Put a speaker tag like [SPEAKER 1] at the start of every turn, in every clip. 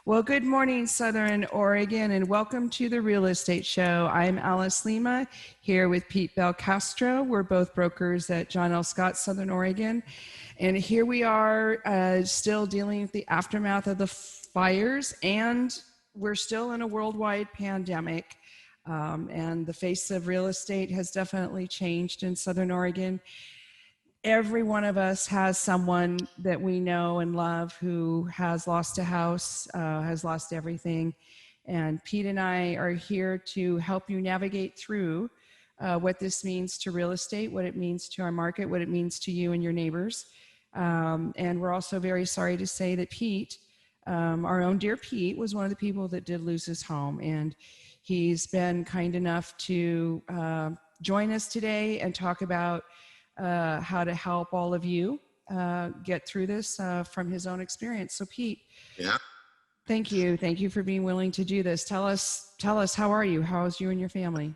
[SPEAKER 1] Well, good morning, Southern Oregon, and welcome to the Real Estate Show. I'm Alice Lema here with Pete Belcastro. We're both brokers at John L. Scott, Southern Oregon. And here we are still dealing with the aftermath of the fires, and we're still in a worldwide pandemic. And the face of real estate has definitely changed in Southern Oregon. Every one of us has someone that we know and love who has lost a house, has lost everything. And Pete and I are here to help you navigate through what this means to real estate, what it means to our market, what it means to you and your neighbors. And we're also very sorry to say that Pete, our own dear Pete, was one of the people that did lose his home. And he's been kind enough to join us today and talk about how to help all of you get through this from his own experience. So Pete,
[SPEAKER 2] yeah,
[SPEAKER 1] thank you for being willing to do this. Tell us, how are you? How's you and your family?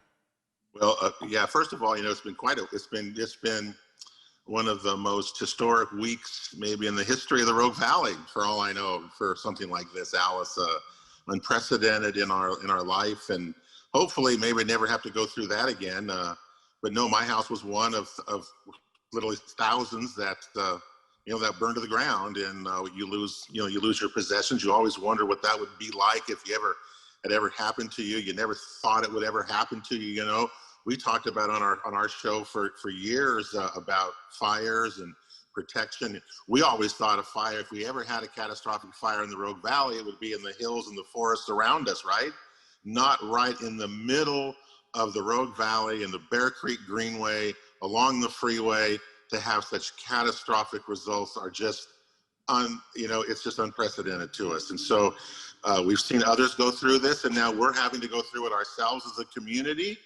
[SPEAKER 2] Well, yeah. First of all, it's been one of the most historic weeks maybe in the history of the Rogue Valley, for all I know, for something like this, Alice. Unprecedented in our life, and hopefully maybe never have to go through that again. But no, my house was one of literally thousands that that burned to the ground, and you lose your possessions. You always wonder what that would be like if it ever happened to you. You never thought it would ever happen to you. We talked about on our show for years about fires and protection. We always thought a fire, if we ever had a catastrophic fire in the Rogue Valley, it would be in the hills and the forests around us, right? Not right in the middle of the Rogue Valley and the Bear Creek Greenway along the freeway. To have such catastrophic results are just it's just unprecedented to us. And so we've seen others go through this, and now we're having to go through it ourselves as a community.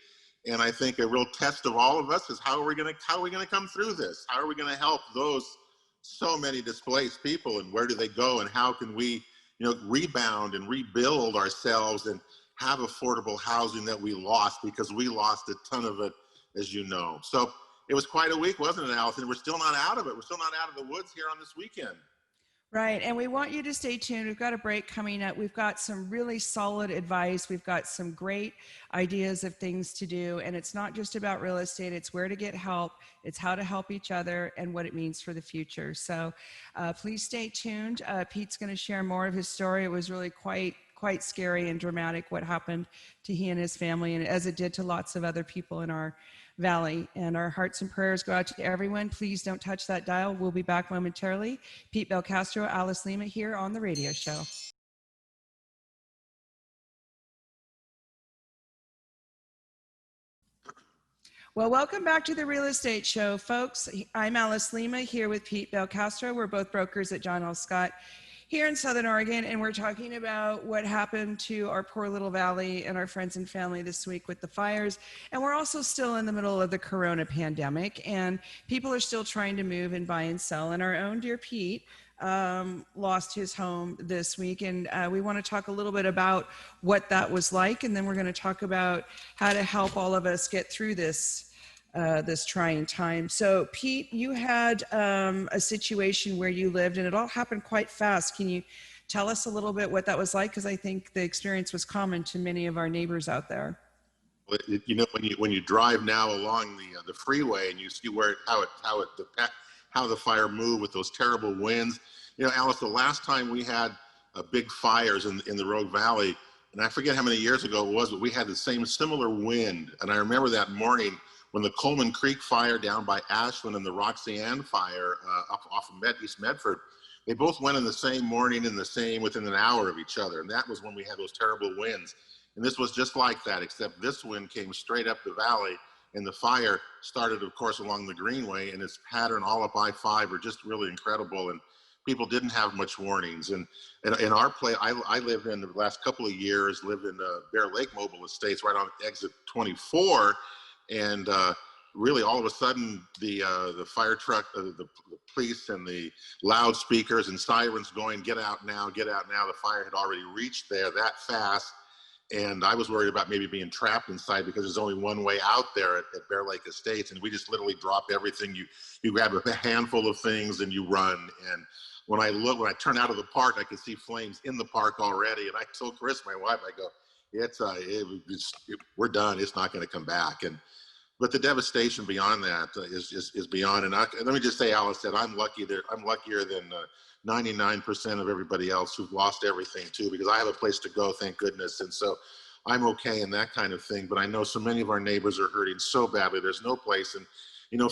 [SPEAKER 2] And I think a real test of all of us is how are we going to come through this? How are we going to help those so many displaced people, and where do they go, and how can we rebound and rebuild ourselves and have affordable housing that we lost, because we lost a ton of it, as you know. So it was quite a week, wasn't it, Allison? We're still not out of it. We're still not out of the woods here on this weekend.
[SPEAKER 1] Right, and we want you to stay tuned. We've got a break coming up. We've got some really solid advice. We've got some great ideas of things to do, and it's not just about real estate. It's where to get help. It's how to help each other and what it means for the future. So please stay tuned. Pete's going to share more of his story. It was really quite scary and dramatic what happened to he and his family, and as it did to lots of other people in our valley. And our hearts and prayers go out to everyone. Please don't touch that dial. We'll be back momentarily. Pete Belcastro, Alice Lema here on the radio show. Well, welcome back to the Real Estate Show, folks. I'm Alice Lema here with Pete Belcastro. We're both brokers at John L. Scott here in Southern Oregon, and we're talking about what happened to our poor little valley and our friends and family this week with the fires. And we're also still in the middle of the corona pandemic, and people are still trying to move and buy and sell. And our own dear Pete lost his home this week, and we want to talk a little bit about what that was like, and then we're going to talk about how to help all of us get through this trying time. So Pete, you had a situation where you lived, and it all happened quite fast. Can you tell us a little bit what that was like? Because I think the experience was common to many of our neighbors out there.
[SPEAKER 2] Well, when you drive now along the freeway and you see how the fire moved with those terrible winds. Alice, the last time we had big fires in the Rogue Valley, and I forget how many years ago it was, but we had the similar wind. And I remember that morning when the Coleman Creek fire down by Ashland and the Roxanne fire up off of East Medford, they both went in the same morning within an hour of each other. And that was when we had those terrible winds. And this was just like that, except this wind came straight up the valley, and the fire started, of course, along the Greenway, and its pattern all up I-5 are just really incredible. And people didn't have much warnings. And in our place, I lived in the last couple of years, lived in Bear Lake Mobile Estates right on exit 24. And really, all of a sudden, the fire truck, the police, and the loudspeakers and sirens going, "Get out now, get out now." The fire had already reached there that fast. And I was worried about maybe being trapped inside, because there's only one way out there at Bear Lake Estates. And we just literally drop everything. You grab a handful of things and you run. And when I turn out of the park, I could see flames in the park already. And I told Chris, my wife, I go, we're done. It's not going to come back. But the devastation beyond that is beyond. And let me just say, Alice, that I'm luckier than 99% of everybody else who've lost everything too, because I have a place to go, thank goodness. And so I'm okay in that kind of thing. But I know so many of our neighbors are hurting so badly. There's no place. And,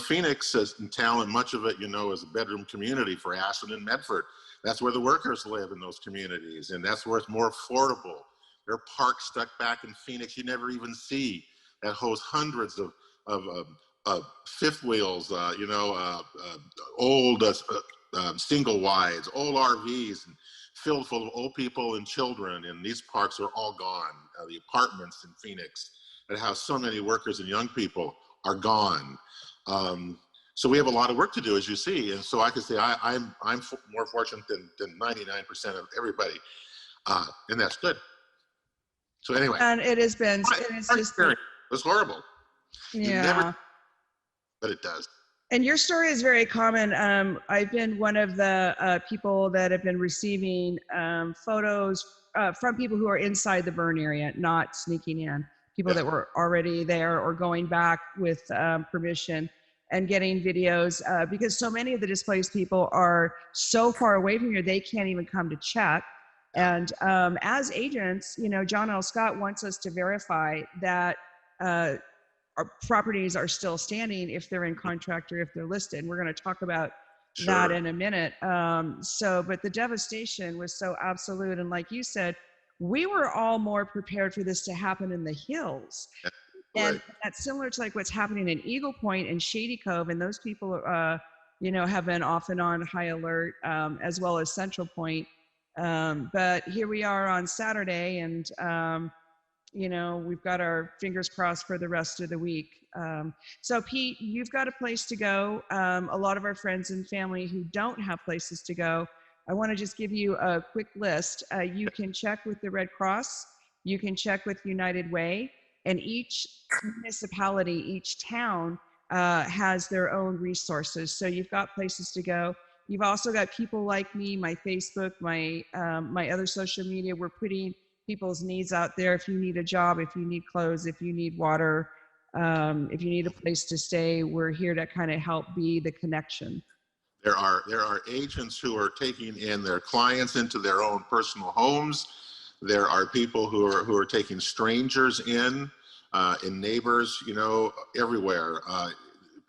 [SPEAKER 2] Phoenix in town, and much of it, is a bedroom community for Ashland and Medford. That's where the workers live in those communities. And that's where it's more affordable. There are parks stuck back in Phoenix you never even see that host hundreds of fifth wheels, old single wides, old RVs, and filled full of old people and children. And these parks are all gone. The apartments in Phoenix that house so many workers and young people are gone. So we have a lot of work to do, as you see. And so I could say I'm more fortunate than 99% of everybody, and that's good. So anyway,
[SPEAKER 1] and it's just,
[SPEAKER 2] it was horrible.
[SPEAKER 1] yeah,
[SPEAKER 2] but it does.
[SPEAKER 1] And your story is very common. I've been one of the people that have been receiving photos from people who are inside the burn area, not sneaking in, people that were already there or going back with permission, and getting videos because so many of the displaced people are so far away from here, they can't even come to check. And as agents, John L. Scott wants us to verify that our properties are still standing if they're in contract or if they're listed. We're going to talk about that in a minute. But the devastation was so absolute. And like you said, we were all more prepared for this to happen in the hills. And that's similar to like what's happening in Eagle Point and Shady Cove. And those people, have been off and on high alert, as well as Central Point. But here we are on Saturday, and we've got our fingers crossed for the rest of the week. So Pete, you've got a place to go. A lot of our friends and family who don't have places to go, I want to just give you a quick list. You can check with the Red Cross, you can check with United Way, and each municipality, each town has their own resources. So you've got places to go. You've also got people like me, my Facebook, my other social media. We're putting people's needs out there. If you need a job, if you need clothes, if you need water, if you need a place to stay, we're here to kind of help be the connection.
[SPEAKER 2] There are agents who are taking in their clients into their own personal homes. There are people who are taking strangers in neighbors, everywhere.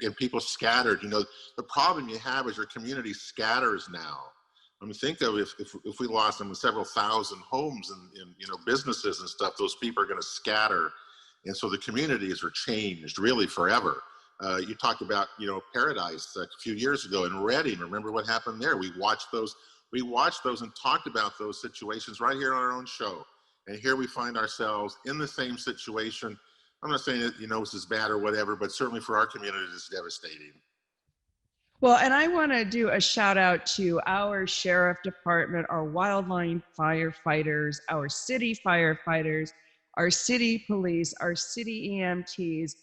[SPEAKER 2] And people scattered. The problem you have is your community scatters now. I mean, think of if we lost several thousand homes and businesses and stuff, those people are going to scatter. And so the communities are changed really forever. You talked about, Paradise a few years ago in Reading. Remember what happened there? We watched those and talked about those situations right here on our own show. And here we find ourselves in the same situation. I'm not saying that, this is bad or whatever, but certainly for our community, it's devastating.
[SPEAKER 1] Well, and I want to do a shout out to our sheriff department, our wildland firefighters, our city firefighters, our city police, our city EMTs.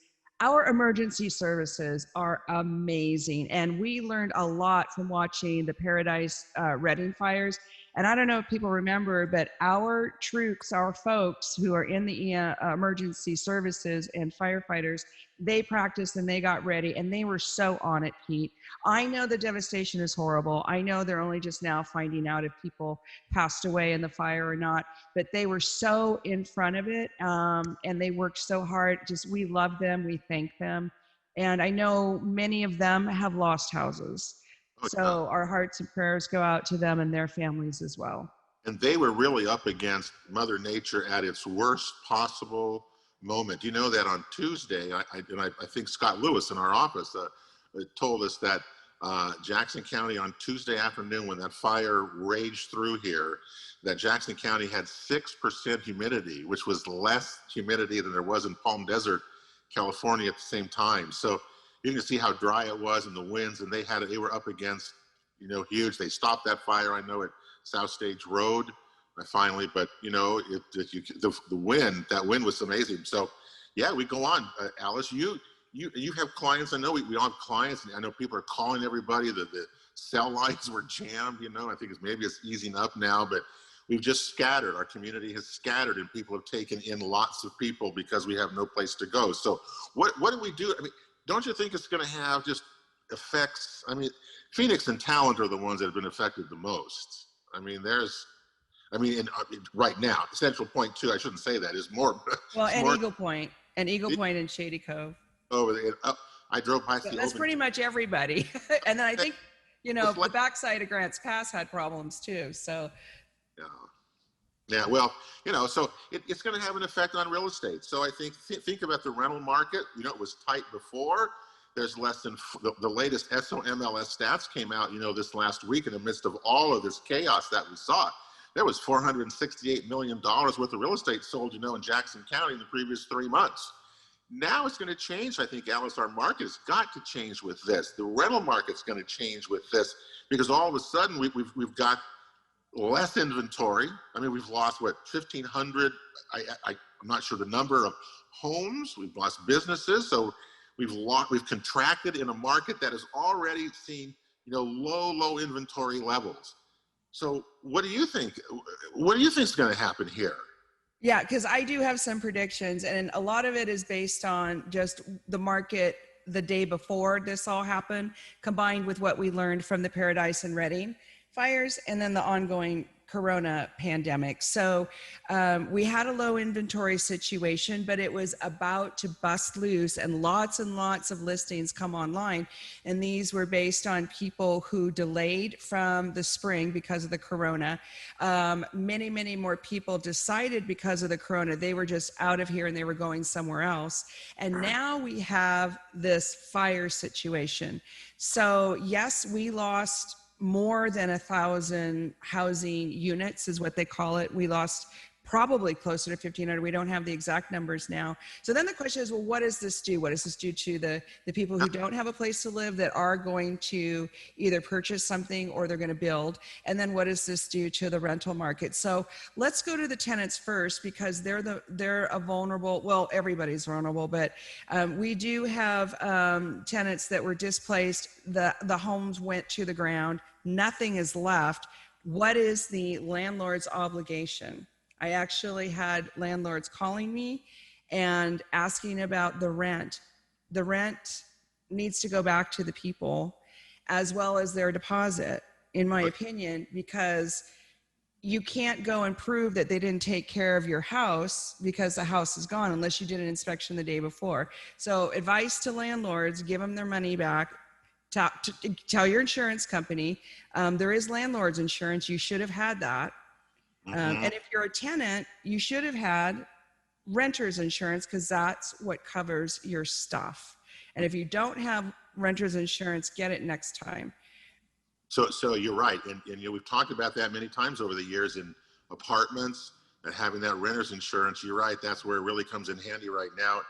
[SPEAKER 1] Our emergency services are amazing. And we learned a lot from watching the Paradise Reading fires. And I don't know if people remember, but our troops, our folks who are in the emergency services and firefighters, they practiced and they got ready and they were so on it, Pete. I know the devastation is horrible. I know they're only just now finding out if people passed away in the fire or not, but they were so in front of it, and they worked so hard. We love them, we thank them. And I know many of them have lost houses. So our hearts and prayers go out to them and their families as well.
[SPEAKER 2] And they were really up against Mother Nature at its worst possible moment. You know that on Tuesday, I think Scott Lewis in our office told us that Jackson County on Tuesday afternoon, when that fire raged through here, that Jackson County had 6% humidity, which was less humidity than there was in Palm Desert, California at the same time. So you can see how dry it was and the winds, and they were up against, huge. They stopped that fire, I know, at South Stage Road finally, but the wind, that wind was amazing. So yeah, we go on. Alice, you you have clients. I know we all have clients. And I know people are calling everybody. The cell lines were jammed. I think it's easing up now, but we've just scattered. Our community has scattered, and people have taken in lots of people because we have no place to go. So what do we do? I mean, don't you think it's going to have just effects? I mean, Phoenix and Talent are the ones that have been affected the most. I mean, right now, Central Point too. I shouldn't say that. Is more.
[SPEAKER 1] Well, and
[SPEAKER 2] more,
[SPEAKER 1] Eagle Point, and Shady Cove.
[SPEAKER 2] Over there, I drove past
[SPEAKER 1] So
[SPEAKER 2] the.
[SPEAKER 1] that's pretty much everybody. And then I think, the backside of Grants Pass had problems too. So.
[SPEAKER 2] Yeah. Well, so it's going to have an effect on real estate. So I think about the rental market. It was tight before. There's less than the latest SOMLS stats came out, this last week in the midst of all of this chaos that we saw. There was $468 million worth of real estate sold, in Jackson County in the previous 3 months. Now it's going to change. I think, Alice, our market has got to change with this. The rental market's going to change with this, because all of a sudden we've got less inventory. I mean, we've lost 1,500. I'm not sure the number of homes. We've lost businesses. So we've contracted in a market that has already seen, low inventory levels. So what do you think? What do you think is going to happen here?
[SPEAKER 1] Yeah, because I do have some predictions, and a lot of it is based on just the market the day before this all happened, combined with what we learned from the Paradise and Redding fires, and then the ongoing Corona pandemic. So we had a low inventory situation, but it was about to bust loose, and lots of listings come online. And these were based on people who delayed from the spring because of the Corona. Many more people decided because of the Corona, they were just out of here and they were going somewhere else. And now we have this fire situation. So yes, we lost more than 1,000 housing units is what they call it. We lost probably closer to 1,500. We don't have the exact numbers now. So then the question is, well, what does this do? What does this do to the people who don't have a place to live, that are going to either purchase something or they're going to build? And then what does this do to the rental market? So let's go to the tenants first, because they're a vulnerable, well, everybody's vulnerable, but we do have tenants that were displaced. The homes went to the ground. Nothing is left. What is the landlord's obligation? I actually had landlords calling me and asking about the rent. The rent needs to go back to the people, as well as their deposit, in my opinion, because you can't go and prove that they didn't take care of your house because the house is gone unless you did an inspection the day before. So advice to landlords: give them their money back. Tell your insurance company, there is landlord's insurance. You should have had that. And if you're a tenant, you should have had renter's insurance, because that's what covers your stuff. And if you don't have renter's insurance, get it next time.
[SPEAKER 2] So you're right. And we've talked about that many times over the years in apartments, and having that renter's insurance. You're right. That's where it really comes in handy right now.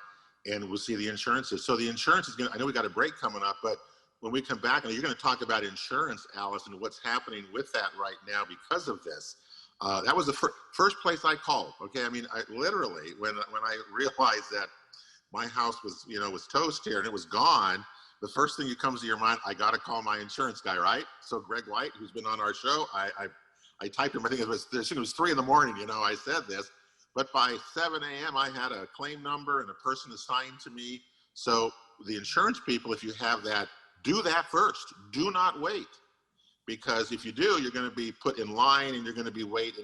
[SPEAKER 2] And we'll see the insurances. So the insurance is I know we got a break coming up, but when we come back, and you're going to talk about insurance, Alice, and what's happening with that right now because of this. That was the first place I called. Okay, I mean, I literally, when I realized that my house was toast here and it was gone, the first thing that comes to your mind, I got to call my insurance guy, right? So Greg White, who's been on our show, I typed him. I think it was 3 a.m. I said this, but by 7 a.m. I had a claim number and a person assigned to me. So the insurance people, if you have that, do that first. Do not wait. Because if you do, you're going to be put in line and you're going to be waiting.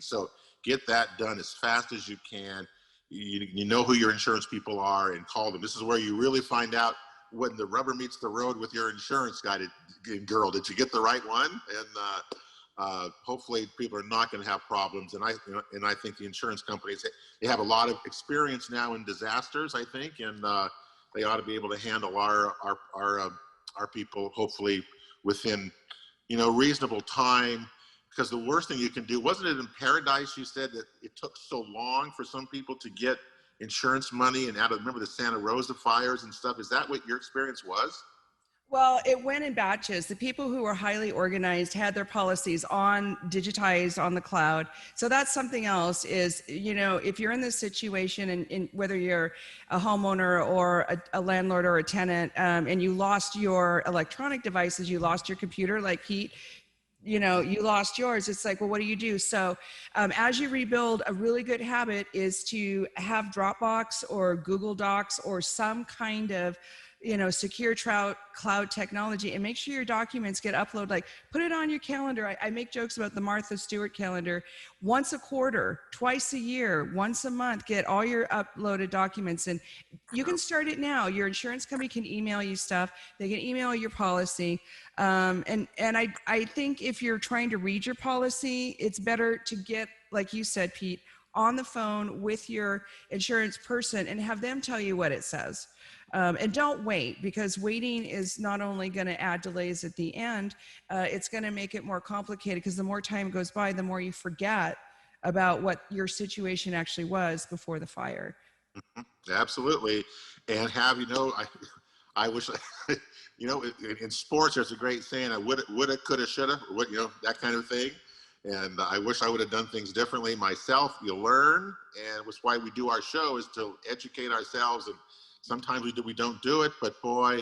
[SPEAKER 2] So get that done as fast as you can. You know who your insurance people are, and call them. This is where you really find out when the rubber meets the road with your insurance guy. Girl, did you get the right one? And hopefully people are not going to have problems. And I think the insurance companies, they have a lot of experience now in disasters, I think, and they ought to be able to handle our people, hopefully, within reasonable time. Because the worst thing you can do, wasn't it in Paradise you said that it took so long for some people to get insurance money, and remember the Santa Rosa fires and stuff? Is that what your experience was?
[SPEAKER 1] Well, it went in batches. The people who were highly organized had their policies on digitized on the cloud. So that's something else is, if you're in this situation and whether you're a homeowner or a landlord or a tenant, and you lost your electronic devices, you lost your computer like Pete, you lost yours. It's like, well, what do you do? So as you rebuild, a really good habit is to have Dropbox or Google Docs or some kind of secure cloud technology, and make sure your documents get uploaded. Like, put it on your calendar. I make jokes about the Martha Stewart calendar. Once a quarter, twice a year, once a month, get all your uploaded documents. And you can start it now. Your insurance company can email you stuff. They can email your policy. And I think if you're trying to read your policy, it's better to get, like you said, Pete, on the phone with your insurance person and have them tell you what it says. And don't wait, because waiting is not only going to add delays at the end, it's going to make it more complicated, because the more time goes by, the more you forget about what your situation actually was before the fire.
[SPEAKER 2] Absolutely. And I wish, in sports, there's a great saying, I woulda, coulda, shoulda, that kind of thing. And I wish I would have done things differently myself. You learn, and that's why we do our show, is to educate ourselves. And sometimes we don't do it, but boy,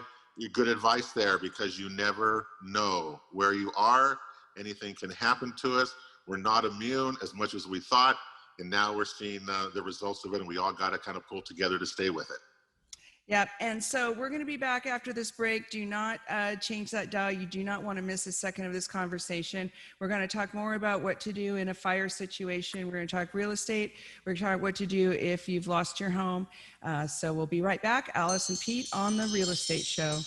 [SPEAKER 2] good advice there, because you never know where you are. Anything can happen to us. We're not immune as much as we thought. And now we're seeing the results of it, and we all got to kind of pull together to stay with it.
[SPEAKER 1] Yep. And so we're going to be back after this break. Do not change that dial. You do not want to miss a second of this conversation. We're going to talk more about what to do in a fire situation. We're going to talk real estate. We're going to talk what to do if you've lost your home. So we'll be right back. Alice and Pete on the Real Estate Show.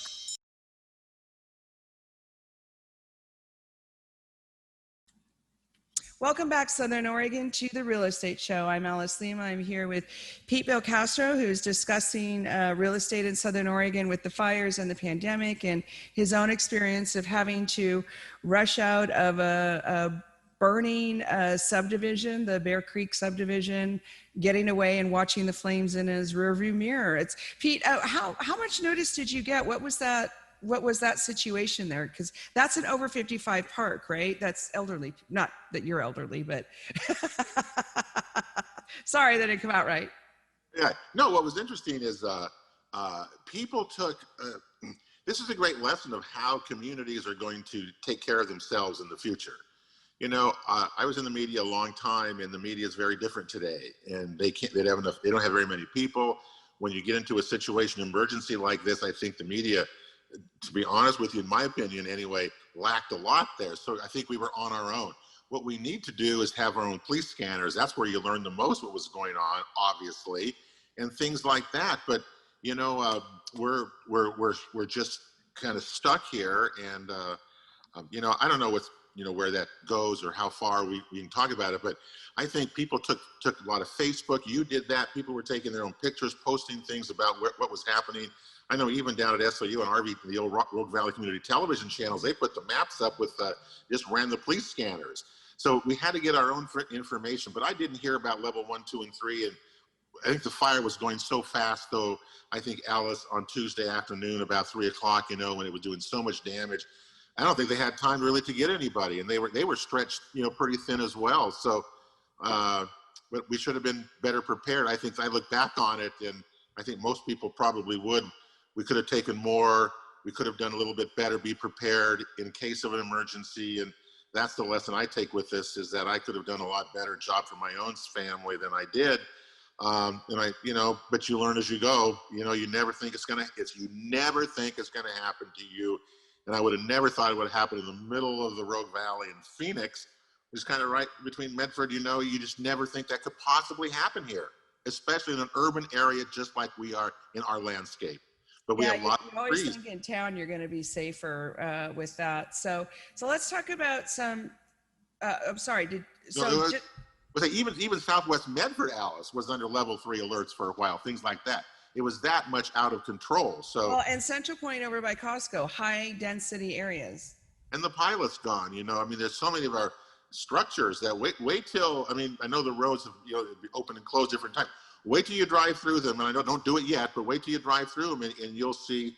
[SPEAKER 1] Welcome back, Southern Oregon, to the Real Estate Show. I'm Alice Lema. I'm here with Pete Belcastro, who's discussing real estate in Southern Oregon with the fires and the pandemic, and his own experience of having to rush out of a burning subdivision, the Bear Creek subdivision, getting away and watching the flames in his rearview mirror. It's Pete. How much notice did you get? What was that? What was that situation there? Because that's an over 55 park, right? That's elderly. Not that you're elderly, but sorry, that didn't come out right.
[SPEAKER 2] Yeah. No, what was interesting is people took, this is a great lesson of how communities are going to take care of themselves in the future. I was in the media a long time, and the media is very different today, and they don't have very many people. When you get into a situation, emergency like this, I think the media, to be honest with you, in my opinion anyway, lacked a lot there. So I think we were on our own. What we need to do is have our own police scanners. That's where you learn the most what was going on, obviously, and things like that. But we're just kind of stuck here, and I don't know where that goes or how far we can talk about it. But I think people took a lot of Facebook. You did that. People were taking their own pictures, posting things about what was happening. I know even down at SOU and RV, the old Rogue Valley Community Television channels, they put the maps up with just ran the police scanners. So we had to get our own information, but I didn't hear about level 1, 2, and 3. And I think the fire was going so fast, though. I think Alice on Tuesday afternoon about 3 o'clock, when it was doing so much damage, I don't think they had time really to get anybody, and they were stretched, pretty thin as well. So, but we should have been better prepared. I think I look back on it, and I think most people probably would. We could have taken more. We could have done a little bit better, be prepared in case of an emergency. And that's the lesson I take with this, is that I could have done a lot better job for my own family than I did. But you learn as you go. You never think it's gonna happen to you. And I would have never thought it would happen in the middle of the Rogue Valley in Phoenix, which is kind of right between Medford. You just never think that could possibly happen here, especially in an urban area just like we are in our landscape. But we have a lot of trees.
[SPEAKER 1] You always think in town you're going to be safer with that. So let's talk about some. I'm sorry.
[SPEAKER 2] Even Southwest Medford, Alice, was under level 3 alerts for a while. Things like that. It was that much out of control. So.
[SPEAKER 1] And Central Point over by Costco, high density areas.
[SPEAKER 2] And the pilot's gone. There's so many of our structures that wait till. I know the roads have open and closed different times. Wait till you drive through them, and I don't do it yet, but wait till you drive through them, and you'll see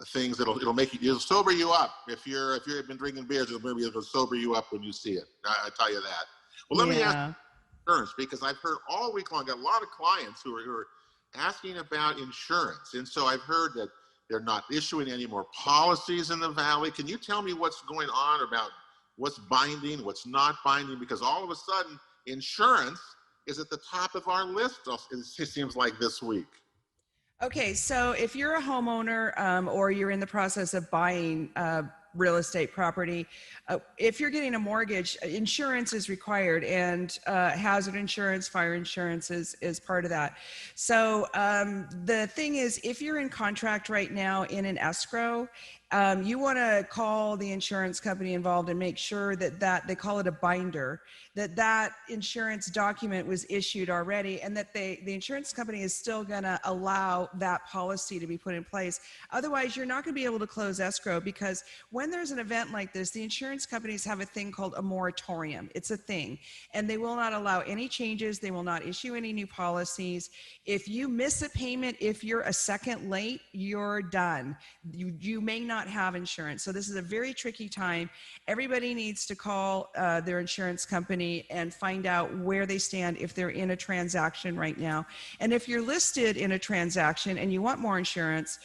[SPEAKER 2] things it'll make you, it'll sober you up. If you've been drinking beers, it'll sober you up when you see it. I tell you that. Well, let me ask
[SPEAKER 1] Yeah.
[SPEAKER 2] insurance, because I've heard all week long, got a lot of clients who are asking about insurance. And so I've heard that they're not issuing any more policies in the Valley. Can you tell me what's going on about what's binding, what's not binding? Because all of a sudden, insurance is at the top of our list, it seems like this week.
[SPEAKER 1] Okay, so if you're a homeowner or you're in the process of buying real estate property, if you're getting a mortgage, insurance is required, and hazard insurance, fire insurance is part of that. So the thing is, if you're in contract right now in an escrow, you want to call the insurance company involved and make sure that they call it a binder, that insurance document was issued already, and that the insurance company is still going to allow that policy to be put in place. Otherwise, you're not going to be able to close escrow, because when there's an event like this, the insurance companies have a thing called a moratorium. It's a thing, and they will not allow any changes. They will not issue any new policies. If you miss a payment, if you're a second late, you're done. You may not have insurance. So this is a very tricky time. Everybody needs to call their insurance company and find out where they stand if they're in a transaction right now. And if you're listed in a transaction and you want more insurance,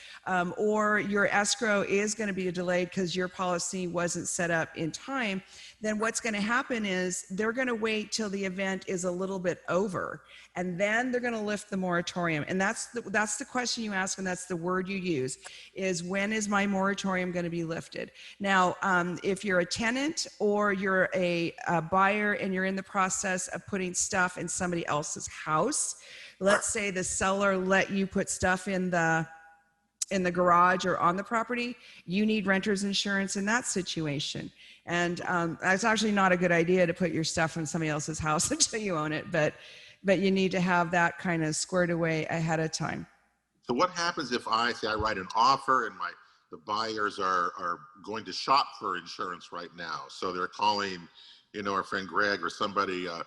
[SPEAKER 1] or your escrow is going to be delayed because your policy wasn't set up in time, then what's going to happen is they're going to wait till the event is a little bit over, and then they're going to lift the moratorium. And that's the question you ask, and that's the word you use, is when is my moratorium going to be lifted? Now, if you're a tenant or you're a buyer and you're in the process of putting stuff in somebody else's house, let's say the seller let you put stuff in the garage or on the property, you need renter's insurance in that situation. And it's actually not a good idea to put your stuff in somebody else's house until you own it, but you need to have that kind of squared away ahead of time.
[SPEAKER 2] So what happens if I write an offer and the buyers are going to shop for insurance right now? So they're calling, our friend Greg or somebody. Are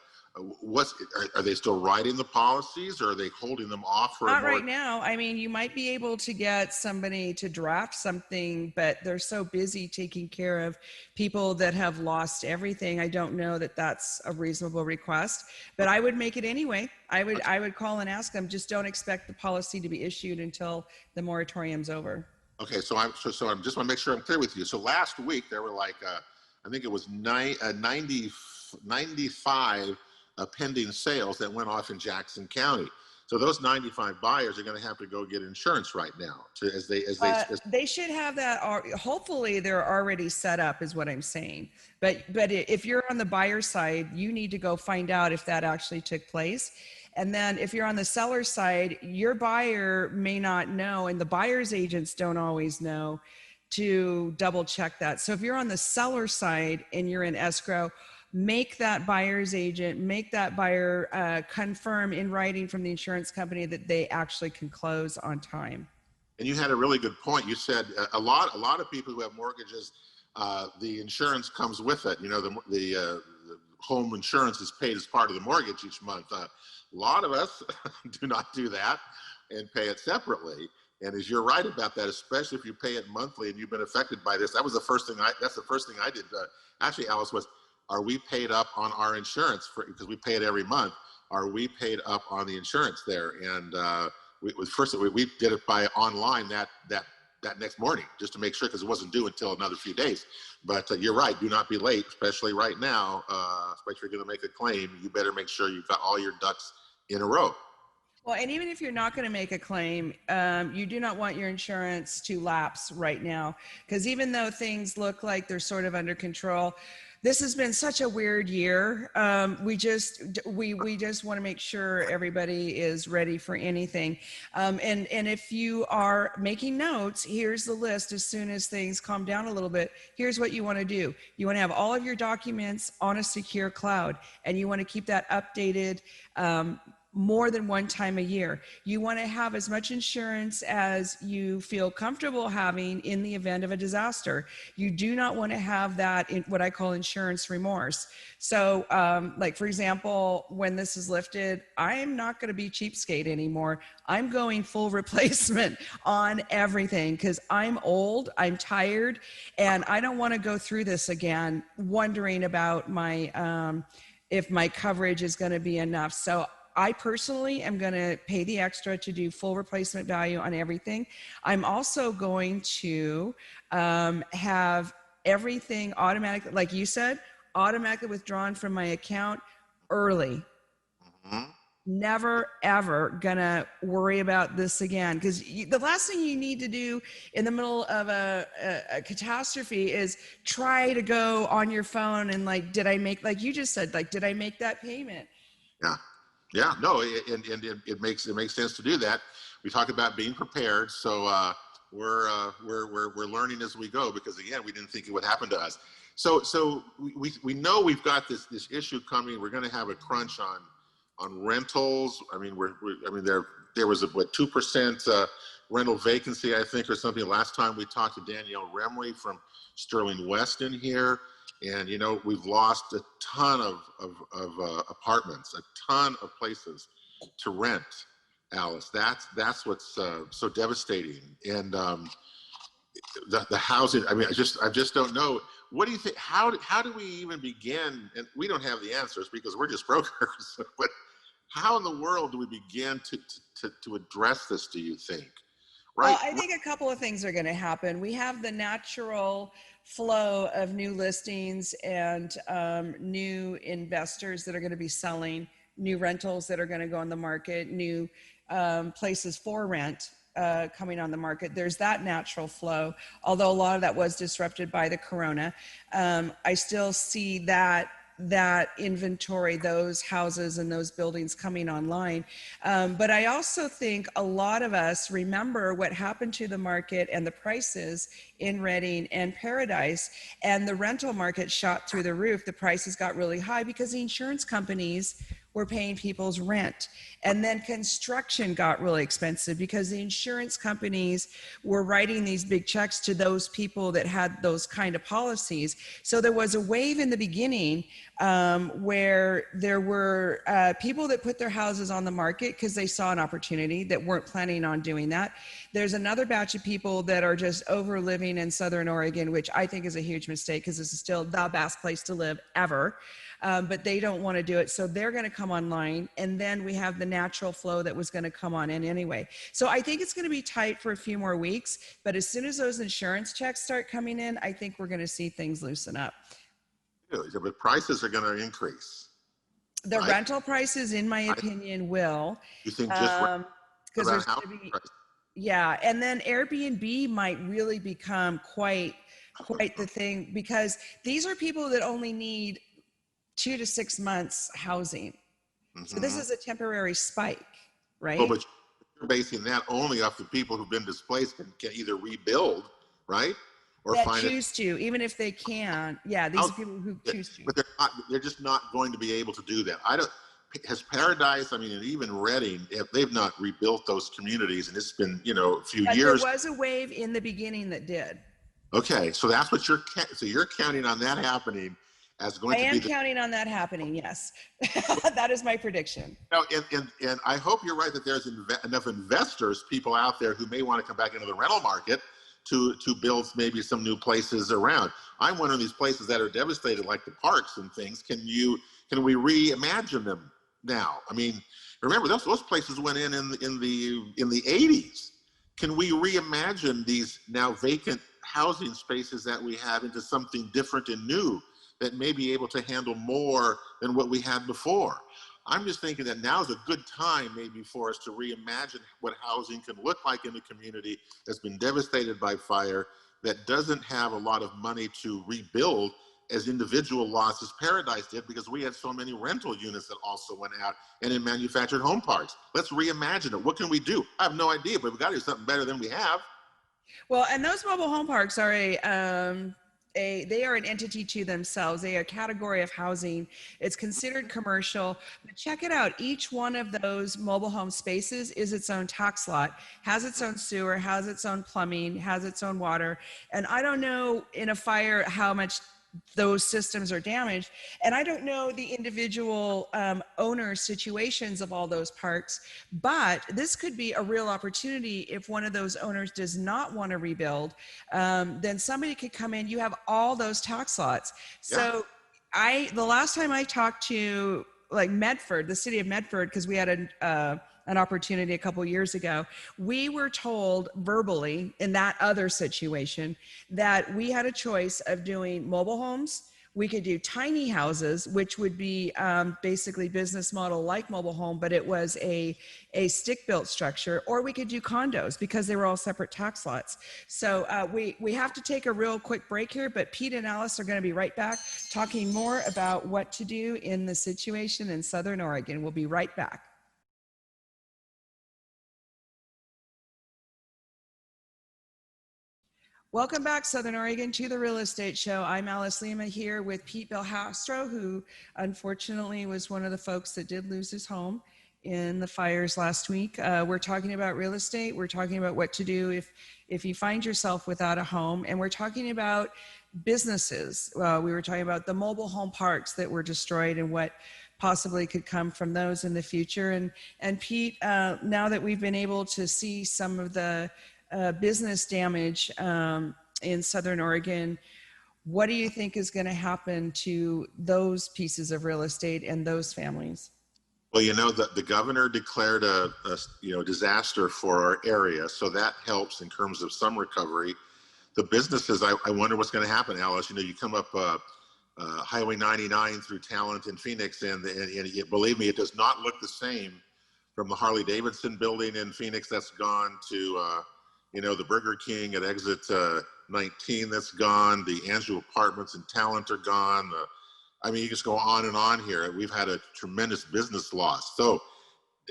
[SPEAKER 2] they still writing the policies, or are they holding them off for
[SPEAKER 1] Not right now. I mean, you might be able to get somebody to draft something, but they're so busy taking care of people that have lost everything. I don't know that that's a reasonable request, but I would make it anyway. I would call and ask them. Just don't expect the policy to be issued until the moratorium's over.
[SPEAKER 2] Okay, so I just want to make sure I'm clear with you. So last week there were like I think it was 95 pending sales that went off in Jackson County. So those 95 buyers are going to have to go get insurance right now. They
[SPEAKER 1] should have that. Hopefully, they're already set up, is what I'm saying. But if you're on the buyer side, you need to go find out if that actually took place. And then if you're on the seller side, your buyer may not know, and the buyer's agents don't always know, to double check that. So if you're on the seller side and you're in escrow, make that buyer's agent, make that buyer confirm in writing from the insurance company that they actually can close on time.
[SPEAKER 2] And you had a really good point. You said a lot of people who have mortgages, the insurance comes with it. The home insurance is paid as part of the mortgage each month. A lot of us do not do that and pay it separately. And as you're right about that, especially if you pay it monthly and you've been affected by this, that's the first thing I did. Actually, Alice, are we paid up on our insurance because we pay it every month? Are we paid up on the insurance there? And we did it by online that next morning just to make sure, because it wasn't due until another few days. But you're right, do not be late, especially right now. Especially if you're going to make a claim, you better make sure you've got all your ducks in a row.
[SPEAKER 1] Well, and even if you're not going to make a claim, you do not want your insurance to lapse right now, because even though things look like they're sort of under control, this has been such a weird year. We just want to make sure everybody is ready for anything. And if you are making notes, here's the list. As soon as things calm down a little bit, here's what you want to do. You want to have all of your documents on a secure cloud, and you want to keep that updated more than one time a year. You want to have as much insurance as you feel comfortable having in the event of a disaster. You do not want to have that in what I call insurance remorse. So, like for example, when this is lifted, I'm not going to be cheapskate anymore. I'm going full replacement on everything because I'm old, I'm tired, and I don't want to go through this again wondering about my if my coverage is going to be enough. So I personally am going to pay the extra to do full replacement value on everything. I'm also going to have everything automatically, like you said, automatically withdrawn from my account early.
[SPEAKER 2] Mhm.
[SPEAKER 1] Never ever gonna worry about this again, because the last thing you need to do in the middle of a catastrophe is try to go on your phone and like, did I make, like you just said, like, did I make that payment?
[SPEAKER 2] Yeah. Yeah, no, it makes sense to do that. We talk about being prepared, so we're learning as we go because again, we didn't think it would happen to us. So we know we've got this issue coming. We're going to have a crunch on rentals. I mean, I mean there was a what 2% rental vacancy, I think, or something. Last time we talked to Danielle Remley from Sterling West in here. And you know, we've lost a ton of apartments, a ton of places to rent. Alice, that's what's so devastating. And the housing. I mean, I just don't know. What do you think? How do we even begin? And we don't have the answers because we're just brokers. But how in the world do we begin to address this? Do you think?
[SPEAKER 1] Well,
[SPEAKER 2] Right.
[SPEAKER 1] I think a couple of things are going to happen. We have the natural flow of new listings and new investors that are going to be selling, new rentals that are going to go on the market, new places for rent coming on the market. There's that natural flow, although a lot of that was disrupted by the corona. I still see that inventory, those houses and those buildings coming online. But I also think a lot of us remember what happened to the market and the prices in Redding and Paradise, and the rental market shot through the roof. The prices got really high because the insurance companies were paying people's rent. And then construction got really expensive because the insurance companies were writing these big checks to those people that had those kind of policies. So there was a wave in the beginning where there were people that put their houses on the market because they saw an opportunity that weren't planning on doing that. There's another batch of people that are just over living in Southern Oregon, which I think is a huge mistake because this is still the best place to live ever. But they don't want to do it. So they're going to come online. And then we have the natural flow that was going to come on in anyway. So I think it's going to be tight for a few more weeks. But as soon as those insurance checks start coming in, I think we're going to see things loosen up.
[SPEAKER 2] But prices are going to increase.
[SPEAKER 1] The
[SPEAKER 2] Right?
[SPEAKER 1] rental prices, in my opinion, will.
[SPEAKER 2] You think just
[SPEAKER 1] Because there's
[SPEAKER 2] how?
[SPEAKER 1] going to be, yeah. And then Airbnb might really become quite the thing, because these are people that only need 2 to 6 months housing. So this is a temporary spike, right?
[SPEAKER 2] Well, but you're basing that only off the people who've been displaced and can either rebuild, right, or
[SPEAKER 1] that
[SPEAKER 2] find
[SPEAKER 1] choose to, even if they can. Yeah, these are people who choose to.
[SPEAKER 2] But they're just not going to be able to do that. Has Paradise, I mean, and even Redding, if they've not rebuilt those communities, and it's been, a few years.
[SPEAKER 1] There was a wave in the beginning that did.
[SPEAKER 2] Okay, so that's what you're counting on that happening as going to be. I am
[SPEAKER 1] counting on that happening, yes. That is my prediction.
[SPEAKER 2] And I hope you're right that there's enough investors, people out there who may want to come back into the rental market to build maybe some new places around. I'm wondering, these places that are devastated, like the parks and things, can we reimagine them now? I mean, remember those places went in the 80s. Can we reimagine these now vacant housing spaces that we have into something different and new that may be able to handle more than what we had before? I'm just thinking that now is a good time maybe for us to reimagine what housing can look like in a community that's been devastated by fire, that doesn't have a lot of money to rebuild as individual lots as Paradise did, because we had so many rental units that also went out, and in manufactured home parks. Let's reimagine it. What can we do? I have no idea, but we got to do something better than we have.
[SPEAKER 1] Well, and those mobile home parks are they are an entity to themselves. They are a category of housing. It's considered commercial. But check it out. Each one of those mobile home spaces is its own tax lot, has its own sewer, has its own plumbing, has its own water. And I don't know in a fire how much those systems are damaged. And I don't know the individual owner situations of all those parks, but this could be a real opportunity if one of those owners does not want to rebuild. Then somebody could come in. You have all those tax lots.
[SPEAKER 2] Yeah.
[SPEAKER 1] So the last time I talked to like Medford, the city of Medford, because we had an opportunity a couple years ago, we were told verbally in that other situation that we had a choice of doing mobile homes. We could do tiny houses, which would be basically business model like mobile home, but it was a stick-built structure, or we could do condos because they were all separate tax lots. So we have to take a real quick break here, but Pete and Alice are going to be right back talking more about what to do in the situation in Southern Oregon. We'll be right back. Welcome back, Southern Oregon, to the Real Estate Show. I'm Alice Lema here with Pete Belcastro, who unfortunately was one of the folks that did lose his home in the fires last week. We're talking about real estate. We're talking about what to do if you find yourself without a home. And we're talking about businesses. We were talking about the mobile home parks that were destroyed and what possibly could come from those in the future. And Pete, now that we've been able to see some of the business damage in Southern Oregon, what do you think is going to happen to those pieces of real estate and those families?
[SPEAKER 2] Well, the governor declared a disaster for our area, so that helps in terms of some recovery. The businesses, I wonder what's going to happen, Alice. You come up Highway 99 through Talent in Phoenix, and believe me, it does not look the same from the Harley Davidson building in Phoenix that's gone to the Burger King at exit 19 that's gone. The Anjou Apartments in Talent are gone. You just go on and on here. We've had a tremendous business loss. So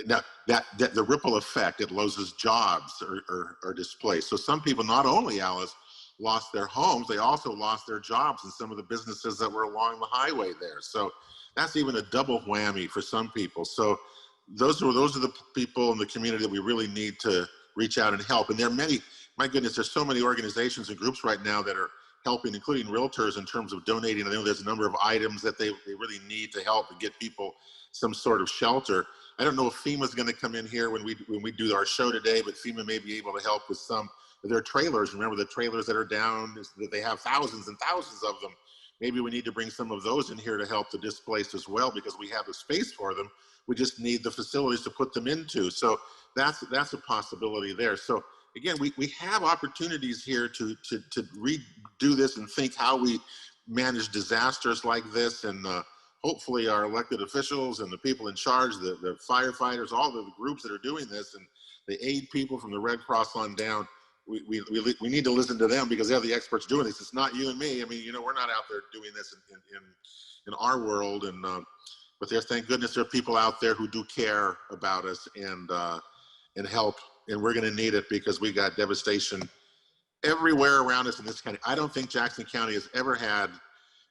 [SPEAKER 2] now that the ripple effect, it loses jobs or displaced. So some people not only, Alice, lost their homes, they also lost their jobs in some of the businesses that were along the highway there. So that's even a double whammy for some people. So those are the people in the community that we really need to reach out and help. And there are many, my goodness, there's so many organizations and groups right now that are helping, including realtors, in terms of donating. I know there's a number of items that they really need to help and get people some sort of shelter. I don't know if FEMA's going to come in here when we do our show today, but FEMA may be able to help with some of their trailers. Remember the trailers that are down, that they have thousands and thousands of them. Maybe we need to bring some of those in here to help the displaced as well, because we have the space for them. We just need the facilities to put them into. So that's a possibility there. So again, we have opportunities here to redo this and think how we manage disasters like this. And hopefully our elected officials and the people in charge, the firefighters, all the groups that are doing this, and the aid people from the Red Cross on down, we need to listen to them, because they're the experts doing this. It's not you and me. We're not out there doing this in our world. And but thank goodness there are people out there who do care about us and help. And we're going to need it, because we got devastation everywhere around us in this county. I don't think Jackson County has ever had,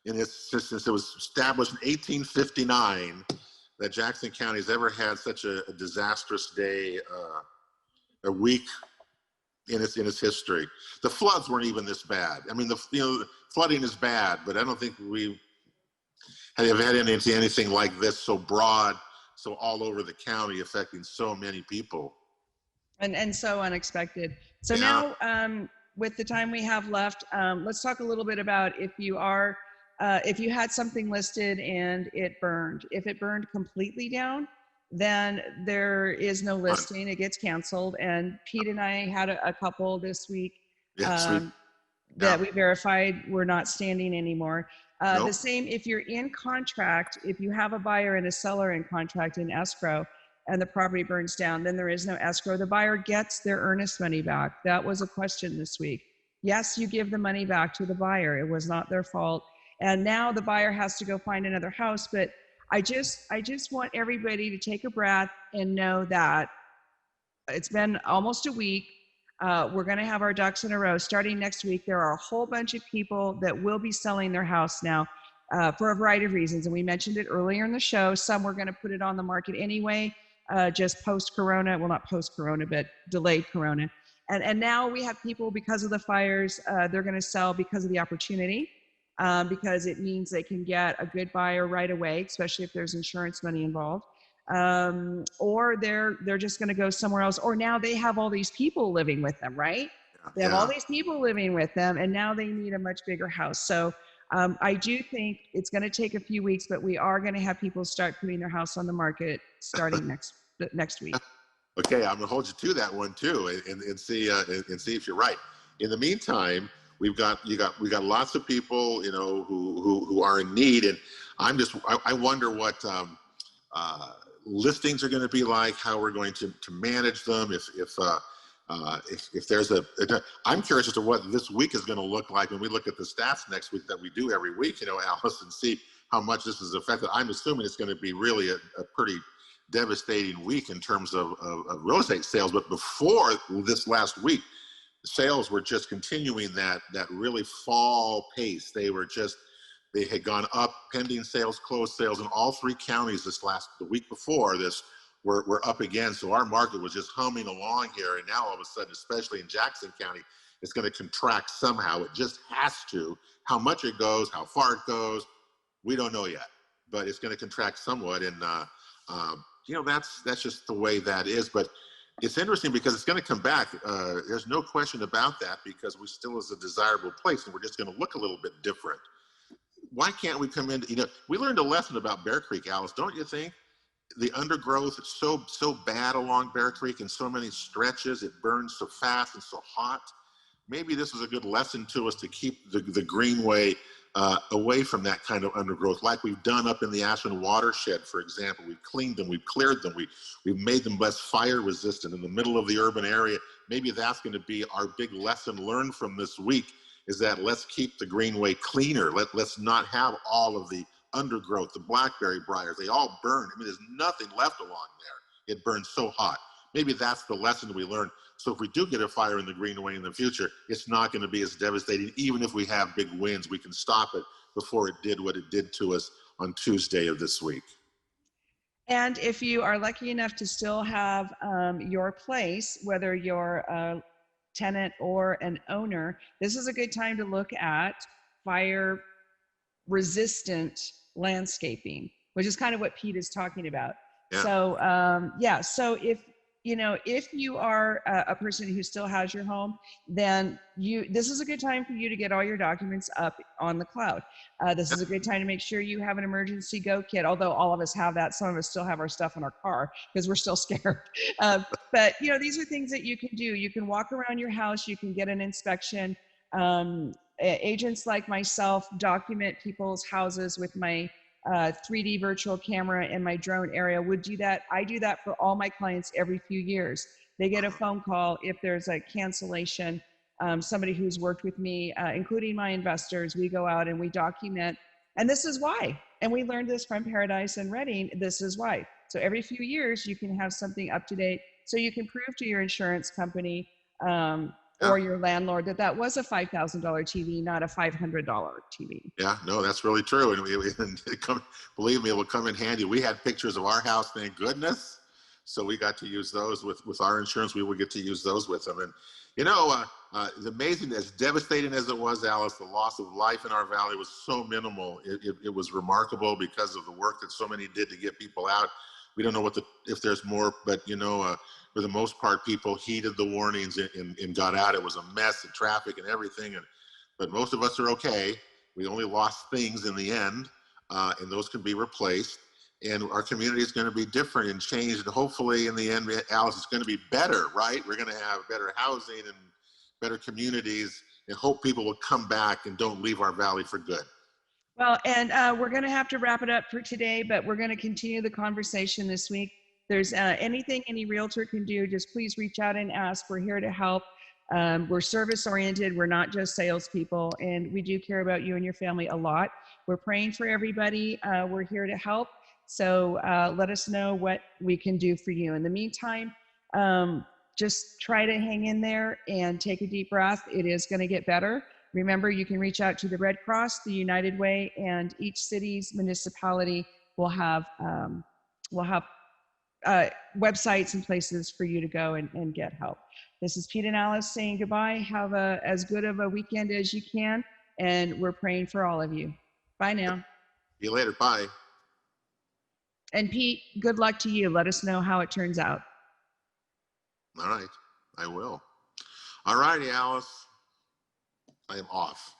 [SPEAKER 2] since it was established in 1859, that Jackson County has ever had such a disastrous day, a week in its history. The floods weren't even this bad. The flooding is bad, but I don't think we have had anything like this so broad, so all over the county, affecting so many people.
[SPEAKER 1] And so unexpected. So
[SPEAKER 2] Yeah.
[SPEAKER 1] now, with the time we have left, let's talk a little bit about if you had something listed and it burned. If it burned completely down, then there is no listing. It gets canceled. And Pete and I had a couple this week that we verified were not standing anymore.
[SPEAKER 2] Nope.
[SPEAKER 1] The same if you're in contract, if you have a buyer and a seller in contract in escrow, and the property burns down, then there is no escrow. The buyer gets their earnest money back. That was a question this week. Yes, you give the money back to the buyer. It was not their fault. And now the buyer has to go find another house. But I just want everybody to take a breath and know that it's been almost a week. We're going to have our ducks in a row. Starting next week, there are a whole bunch of people that will be selling their house now for a variety of reasons. And we mentioned it earlier in the show. Some were going to put it on the market anyway, just post-corona. Well, not post-corona, but delayed corona. And now we have people, because of the fires, they're going to sell because of the opportunity, because it means they can get a good buyer right away, especially if there's insurance money involved. Or they're just going to go somewhere else. Or now they have all these people living with them, right? They have all these people living with them, and now they need a much bigger house. So I do think it's going to take a few weeks, but we are going to have people start putting their house on the market starting next week.
[SPEAKER 2] Okay, I'm gonna hold you to that one too, and see if you're right. In the meantime, we got lots of people, who are in need, and I wonder what listings are going to be like, how we're going to manage them. If there's I'm curious as to what this week is going to look like when we look at the stats next week that we do every week, Alice, and see how much this is affected. I'm assuming it's going to be really a pretty devastating week in terms of real estate sales. But before this last week, sales were just continuing that really fall pace. They had gone up. Pending sales, closed sales in all three counties the week before this were up again. So our market was just humming along here. And now all of a sudden, especially in Jackson County, it's going to contract somehow. It just has to. How much it goes, how far it goes, we don't know yet. But it's going to contract somewhat. And that's just the way that is. But it's interesting because it's going to come back. There's no question about that, because we still is a desirable place, and we're just going to look a little bit different. Why can't we come in? We learned a lesson about Bear Creek, Alice, don't you think? The undergrowth is so bad along Bear Creek in so many stretches. It burns so fast and so hot. Maybe this is a good lesson to us to keep the Greenway away from that kind of undergrowth, like we've done up in the Ashland watershed, for example. We've cleaned them, we've cleared them, we've made them less fire resistant in the middle of the urban area. Maybe that's going to be our big lesson learned from this week, is that let's keep the Greenway cleaner. Let's not have all of the undergrowth, the blackberry briars. They all burn. I mean, there's nothing left along there. It burns so hot. Maybe that's the lesson we learned. So if we do get a fire in the Greenway in the future, it's not going to be as devastating. Even if we have big winds, we can stop it before it did what it did to us on Tuesday of this week.
[SPEAKER 1] And if you are lucky enough to still have your place, whether you're a tenant or an owner, this is a good time to look at fire resistant landscaping, which is kind of what Pete is talking about. Yeah. So so if you are a person who still has your home, then this is a good time for you to get all your documents up on the cloud. This is a good time to make sure you have an emergency go kit, although all of us have that. Some of us still have our stuff in our car because we're still scared. But these are things that you can do. You can walk around your house, you can get an inspection. Agents like myself document people's houses with my 3D virtual camera and my drone area. Would do that. I do that for all my clients every few years. They get a phone call if there's a cancellation. Somebody who's worked with me, including my investors, we go out and we document. And this is why. And we learned this from Paradise and Redding. This is why. So every few years, you can have something up to date, so you can prove to your insurance company or your landlord that was a $5,000 TV, not a $500 TV.
[SPEAKER 2] Yeah, no, that's really true. And believe me, it will come in handy. We had pictures of our house, thank goodness. So we got to use those with our insurance. We will get to use those with them. And, it's amazing, as devastating as it was, Alice, the loss of life in our valley was so minimal. It was remarkable because of the work that so many did to get people out. We don't know if there's more, but for the most part, people heeded the warnings and got out. It was a mess of traffic and everything, but most of us are okay. We only lost things in the end, and those can be replaced. And our community is going to be different and changed. And hopefully, in the end, Alice, it's going to be better, right? We're going to have better housing and better communities, and hope people will come back and don't leave our valley for good.
[SPEAKER 1] Well, and we're going to have to wrap it up for today, but we're going to continue the conversation this week. There's anything any realtor can do, just please reach out and ask. We're here to help. We're service oriented. We're not just salespeople, and we do care about you and your family a lot. We're praying for everybody. We're here to help. So let us know what we can do for you. In the meantime, just try to hang in there and take a deep breath. It is going to get better. Remember, you can reach out to the Red Cross, the United Way, and each city's municipality will have websites and places for you to go and get help. This is Pete and Alice saying goodbye. Have as good of a weekend as you can, and we're praying for all of you. Bye now.
[SPEAKER 2] See you later. Bye.
[SPEAKER 1] And Pete, good luck to you. Let us know how it turns out.
[SPEAKER 2] All right, I will. All righty, Alice. I am off.